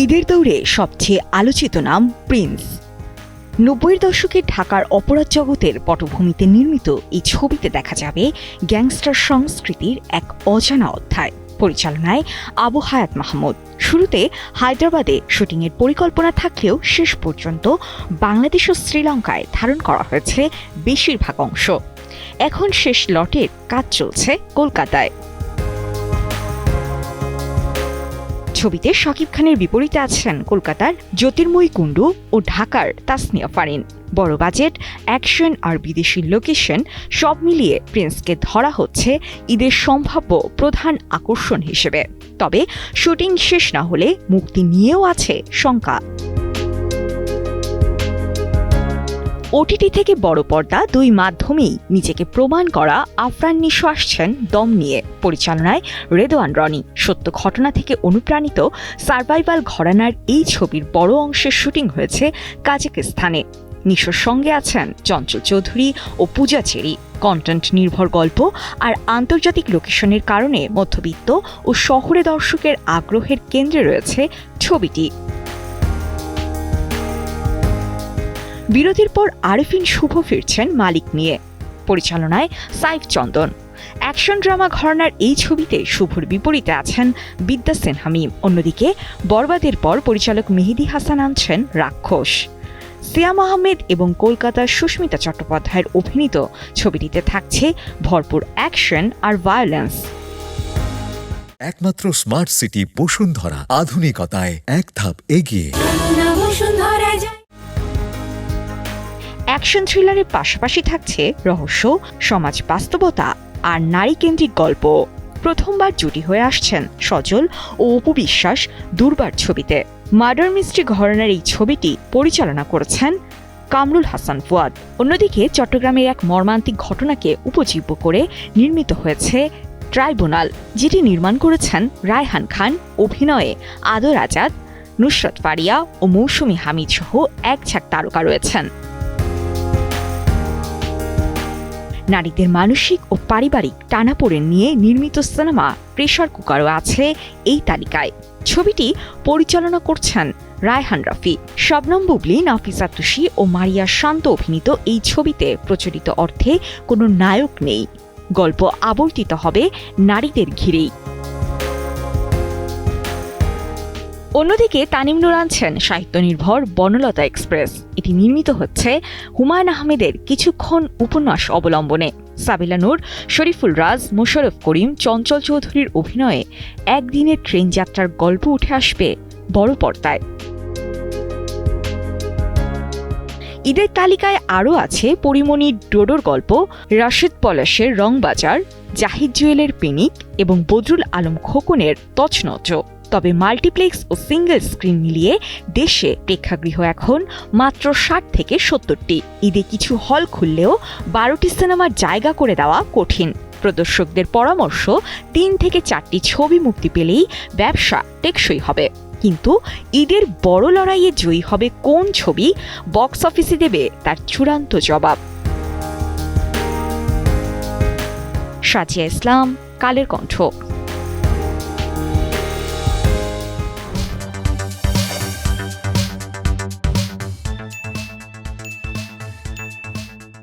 ঈদের দৌড়ে সবচেয়ে আলোচিত নাম প্রিন্স। ৯০-এর দশকে ঢাকার অপরাধ জগতের পটভূমিতে নির্মিত এই ছবিতে দেখা যাবে গ্যাংস্টার সংস্কৃতির এক অজানা অধ্যায়। পরিচালনায় আবু হায়াত মাহমুদ। শুরুতে হায়দ্রাবাদে শুটিংয়ের পরিকল্পনা থাকলেও শেষ পর্যন্ত বাংলাদেশ ও শ্রীলঙ্কায় ধারণ করা হয়েছে বেশিরভাগ অংশ। এখন শেষ লটের কাজ চলছে কলকাতায়। ছবিতে শাকিব খানের বিপরীতে আছেন কলকাতার জ্যোতির্ময়ী কুণ্ডু ও ঢাকার তাসনিয়া ফারিন। বড় বাজেট, অ্যাকশন আর বিদেশি লোকেশন সব মিলিয়ে প্রিন্সকে ধরা হচ্ছে ঈদের সম্ভাব্য প্রধান আকর্ষণ হিসেবে। তবে শুটিং শেষ না হলে মুক্তি নিয়েও আছে শঙ্কা। ওটিটি থেকে বড় পর্দা দুই মাধ্যমেই নিজেকে প্রমাণ করা আফরান নিশো আসছেন দম নিয়ে। পরিচালনায় রেদওয়ান রনি। সত্য ঘটনা থেকে অনুপ্রাণিত সার্ভাইভাল ঘরানার এই ছবির বড় অংশের শুটিং হয়েছে কাজাকিস্তানে। নিশোর সঙ্গে আছেন চঞ্চল চৌধুরী ও পূজা চেরি। কন্টেন্ট নির্ভর গল্প আর আন্তর্জাতিক লোকেশনের কারণে মধ্যবিত্ত ও শহুরে দর্শকের আগ্রহের কেন্দ্রে রয়েছে ছবিটি। বিরতির পর আরেফিন শুভ ফিরছেন মালিক নিয়ে। পরিচালনায় সাইফ চন্দন। অ্যাকশন ড্রামা ঘরানার এই ছবিতে শুভর বিপরীতে আছেন বিদ্যা সিনহা মিম। অন্যদিকে বরবাদের পর পরিচালক মেহেদী হাসান আনছেন রাক্ষস। সিয়াম আহমেদ এবং কলকাতার সুস্মিতা চট্টোপাধ্যায়ের অভিনীত ছবিটিতে থাকছে ভরপুর অ্যাকশন আর ভায়োলেন্স। একমাত্র স্মার্ট সিটি বসুন্ধরা, আধুনিকতায় এক ধাপ এগিয়ে। অ্যাকশন থ্রিলারের পাশাপাশি থাকছে রহস্য, সমাজ বাস্তবতা আর নারীকেন্দ্রিক গল্প। প্রথমবার জুটি হয়ে আসছেন সজল ও অপু বিশ্বাস দুর্বার ছবিতে। মার্ডার মিস্ট্রি ঘরানার এই ছবিটি পরিচালনা করেছেন কামরুল হাসান ফুয়াদ। অন্যদিকে চট্টগ্রামের এক মর্মান্তিক ঘটনাকে উপজীব্য করে নির্মিত হয়েছে ট্রাইব্যুনাল, যেটি নির্মাণ করেছেন রায়হান খান। অভিনয়ে আদর আজাদ, নুসরত ফারিয়া ও মৌসুমী হামিদ সহ এক ঝাঁক তারকা রয়েছেন। নারীদের মানসিক ও পারিবারিক টানাপোড়েন নিয়ে নির্মিত সিনেমা প্রেসার কুকারও আছে এই তালিকায়। ছবিটি পরিচালনা করছেন রায়হান রাফি। শবনম বুবলি, নাফিসা তুষি ও মারিয়া শান্ত অভিনীত এই ছবিতে প্রচলিত অর্থে কোনো নায়ক নেই। গল্প আবর্তিত হবে নারীদের ঘিরেই। অন্যদিকে তানিম নূর আনছেন সাহিত্য নির্ভর বনলতা এক্সপ্রেস। এটি নির্মিত হচ্ছে হুমায়ুন আহমেদের কিছুক্ষণ উপন্যাস অবলম্বনে। সাবিলা নূর, শরীফুল রাজ, মোশাররফ করিম, চঞ্চল চৌধুরীর অভিনয়ে একদিনের ট্রেন যাত্রার গল্প উঠে আসবে বড় পর্দায়। ঈদের তালিকায় আরও আছে পরিমণি ডোডোর গল্প, রাশেদ পলাশের রংবাজার, জাহিদ জুয়েলের পিনিক এবং বদরুল আলম খোকনের তছনছ। তবে মাল্টিপ্লেক্স ও সিঙ্গেল স্ক্রিন মিলিয়ে দেশে প্রেক্ষাগৃহ এখন মাত্র ৬০ থেকে ৭০টি। ঈদে কিছু হল খুললেও ১২টি সিনেমার জায়গা করে দেওয়া কঠিন। প্রদর্শকদের পরামর্শ ৩ থেকে ৪টি ছবি মুক্তি পেলেই ব্যবসা টেকসই হবে। কিন্তু ঈদের বড় লড়াইয়ে জয়ী হবে কোন ছবি, বক্স অফিসে দেবে তার চূড়ান্ত জবাব। সাজিয়া ইসলাম, কালের কণ্ঠ।